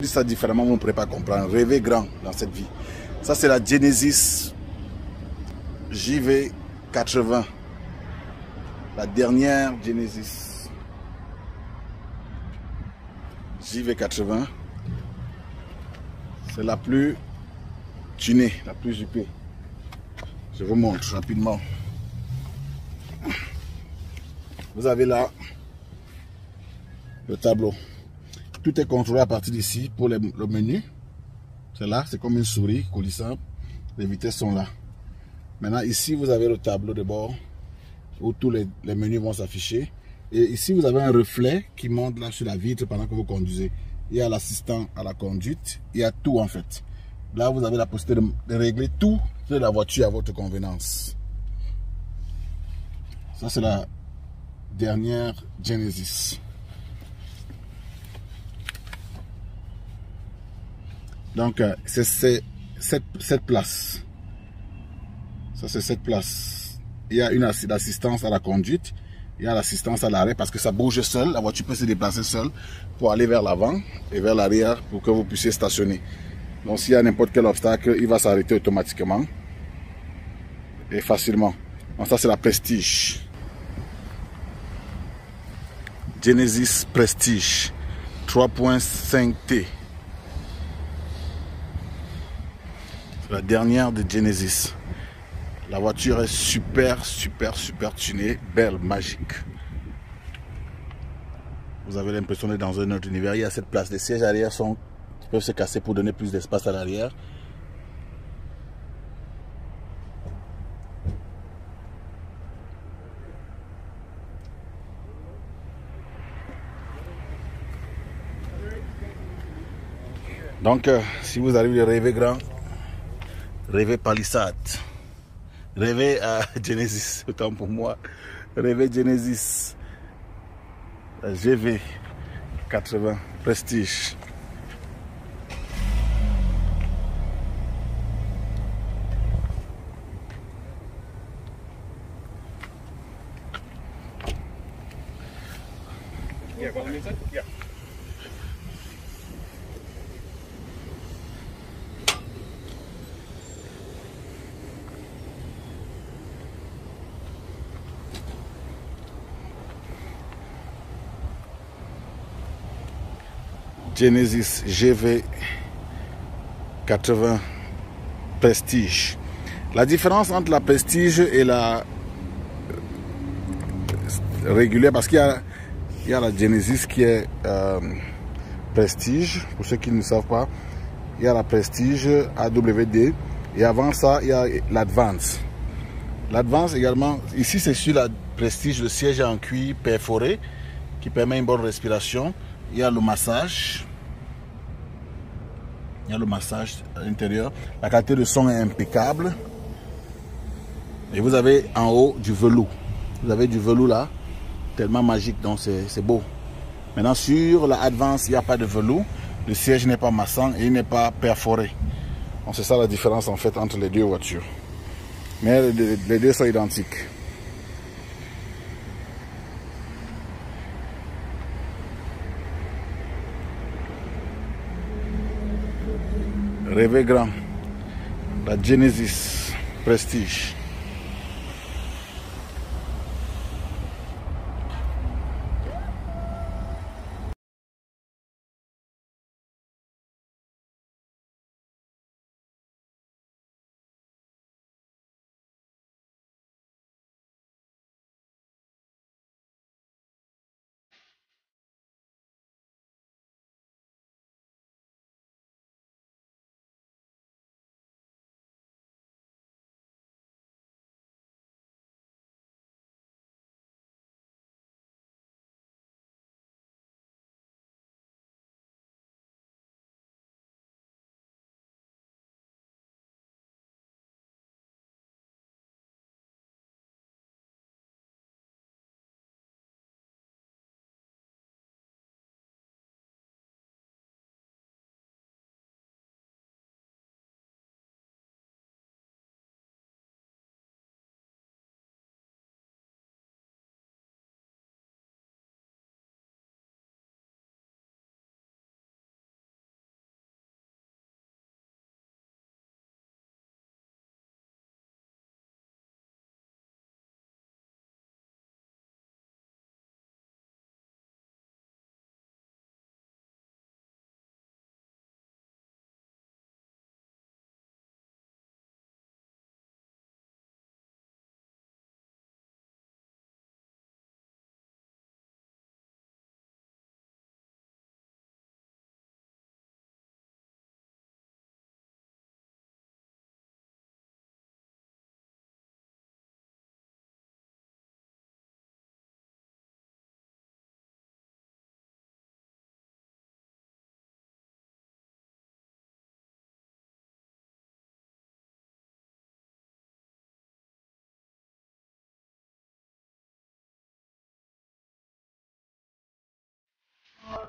ça différemment, vous ne pourrez pas comprendre. Rêvez grand dans cette vie. Ça, c'est la Genesis JV80. La dernière Genesis JV80. C'est la plus tunée, la plus juppée. Je vous montre rapidement. Vous avez là le tableau. Tout est contrôlé à partir d'ici pour le menu. C'est là, c'est comme une souris coulissante. Les vitesses sont là. Maintenant, ici, vous avez le tableau de bord où tous les menus vont s'afficher. Et ici, vous avez un reflet qui monte là sur la vitre pendant que vous conduisez. Il y a l'assistant à la conduite. Il y a tout en fait. Là, vous avez la possibilité de régler tout de la voiture à votre convenance. Ça, c'est la dernière Genesis. Donc, c'est cette place. Ça, c'est cette place. Il y a une assistance à la conduite. Il y a l'assistance à l'arrêt parce que ça bouge seul. La voiture peut se déplacer seule pour aller vers l'avant et vers l'arrière pour que vous puissiez stationner. Donc, s'il y a n'importe quel obstacle, il va s'arrêter automatiquement et facilement. Donc, ça, c'est la Prestige. Genesis Prestige 3.5T. C'est la dernière de Genesis. La voiture est super tunée, belle, magique. Vous avez l'impression d'être dans un autre univers. Il y a cette place. Les sièges arrière peuvent se casser pour donner plus d'espace à l'arrière. Donc, si vous arrivez à rêver grand, rêvez Palisade. Rêvez à Genesis, autant pour moi. Rêvez Genesis. La GV80 Prestige. Yeah, go on inside. Yeah. Genesis GV80 Prestige. La différence entre la Prestige et la régulière, parce qu'il y a la Genesis qui est Prestige, pour ceux qui ne savent pas, il y a la Prestige AWD et avant ça il y a l'Advance. L'Advance également, ici c'est sur la Prestige, le siège est en cuir perforé qui permet une bonne respiration. Il y a le massage. Il y a le massage à l'intérieur. La qualité de son est impeccable. Et vous avez en haut du velours. Vous avez du velours là, tellement magique, donc c'est beau. Maintenant sur la Advance, il n'y a pas de velours. Le siège n'est pas massant et il n'est pas perforé. Donc c'est ça la différence en fait entre les deux voitures. Mais les deux sont identiques. Rêvez grand. La Genesis Prestige.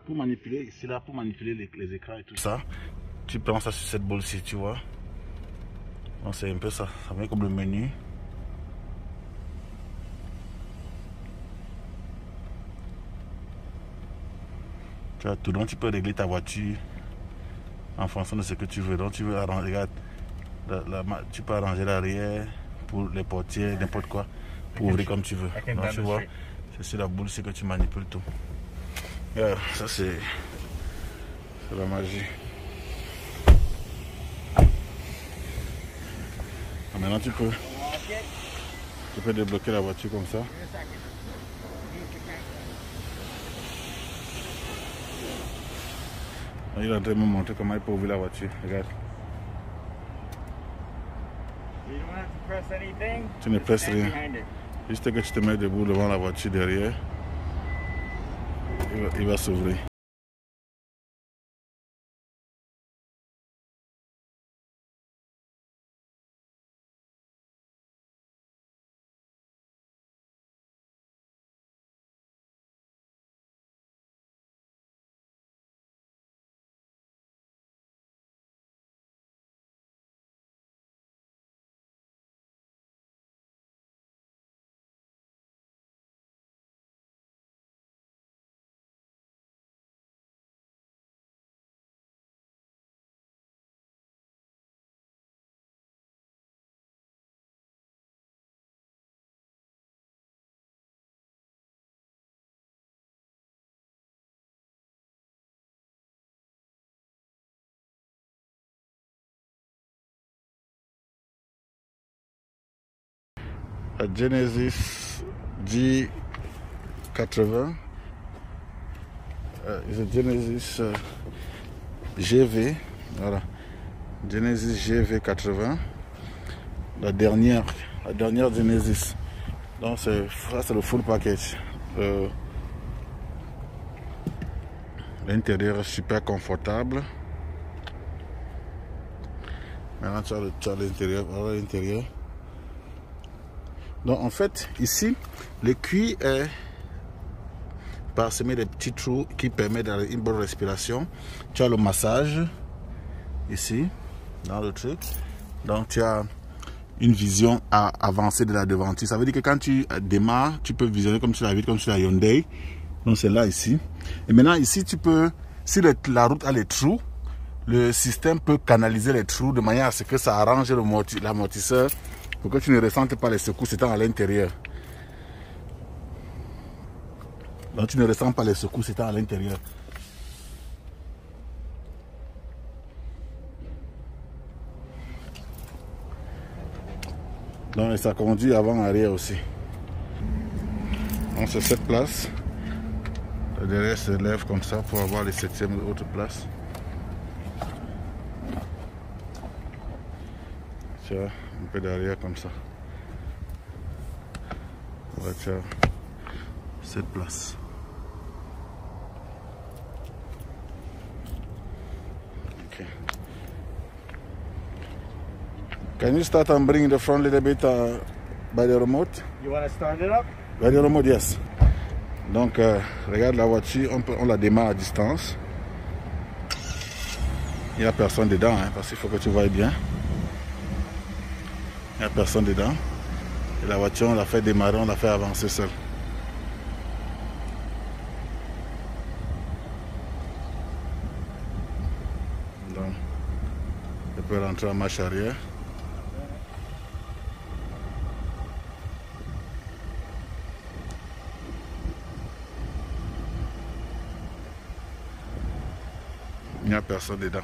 pour manipuler, ici là, pour manipuler les écrans et tout ça, tu prends ça sur cette boule-ci, tu vois. Donc c'est un peu ça, ça vient comme le menu. Tu as tout, donc tu peux régler ta voiture en fonction de ce que tu veux. Donc tu veux arranger, regarde, tu peux arranger l'arrière pour les portières, n'importe quoi, pour ouvrir comme tu veux. Donc tu vois, c'est sur la boule, c'est que tu manipules tout. Yeah, ça c'est la magie. Maintenant tu peux débloquer la voiture comme ça. Il est en train de me montrer comment il peut ouvrir la voiture. Regarde. Tu ne presses rien. Juste que tu te mets debout devant la voiture derrière. Il va s'ouvrir. La Genesis G80, c'est Genesis GV, voilà, Genesis GV80, la dernière Genesis. Donc ça c'est le full package. L'intérieur est super confortable. Maintenant tu as l'intérieur, voilà l'intérieur. Donc en fait ici le cuir est parsemé de petits trous qui permettent une bonne respiration. Tu as le massage ici dans le truc, donc tu as une vision avancée de la devanture. Ça veut dire que quand tu démarres, tu peux visionner comme sur la vitre, comme sur la Hyundai. Donc c'est là ici. Et maintenant ici tu peux, si la route a les trous, le système peut canaliser les trous de manière à ce que ça arrange l'amortisseur pour que tu ne ressentes pas les secousses étant à l'intérieur. Donc tu ne ressens pas les secousses étant à l'intérieur. Donc ça conduit avant-arrière aussi. Donc c'est cette place. Le derrière se lève comme ça pour avoir les 7e autres places. Tu as un peu derrière comme ça. Là, tu as cette place. Okay. Can you start and bring the front a little bit by the remote? You want to start it up? By the remote, yes. Donc, regarde la voiture, on la démarre à distance. Il n'y a personne dedans, hein, parce qu'il faut que tu voies bien. Il n'y a personne dedans. Et la voiture, on l'a fait démarrer, on l'a fait avancer seule. Donc, je peux rentrer en marche arrière. Il n'y a personne dedans.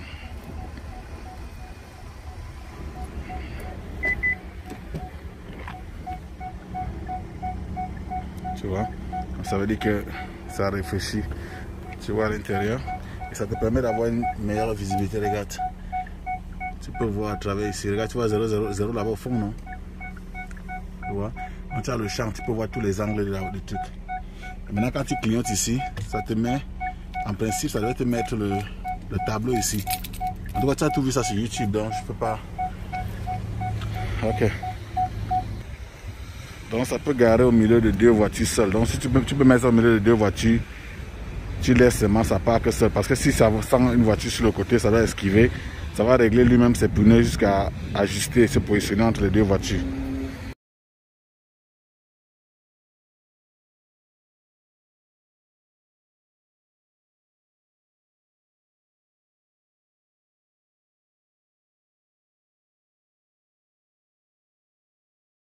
Tu vois, ça veut dire que ça réfléchit, tu vois, à l'intérieur, et ça te permet d'avoir une meilleure visibilité. Regarde, tu peux voir à travers ici. Regarde, tu vois 000 là-bas au fond, non? Tu vois, quand tu as le champ, tu peux voir tous les angles du truc. Et maintenant, quand tu clignotes ici, ça te met, en principe, ça doit te mettre le tableau ici. En tout cas, tu as tout vu ça sur YouTube, donc je peux pas. Ok. Donc ça peut garer au milieu de 2 voitures seules. Donc si tu peux mettre ça au milieu de 2 voitures, tu laisses seulement ça parque seul. Parce que si ça sent une voiture sur le côté, ça doit esquiver. Ça va régler lui-même ses pneus jusqu'à ajuster et se positionner entre les deux voitures.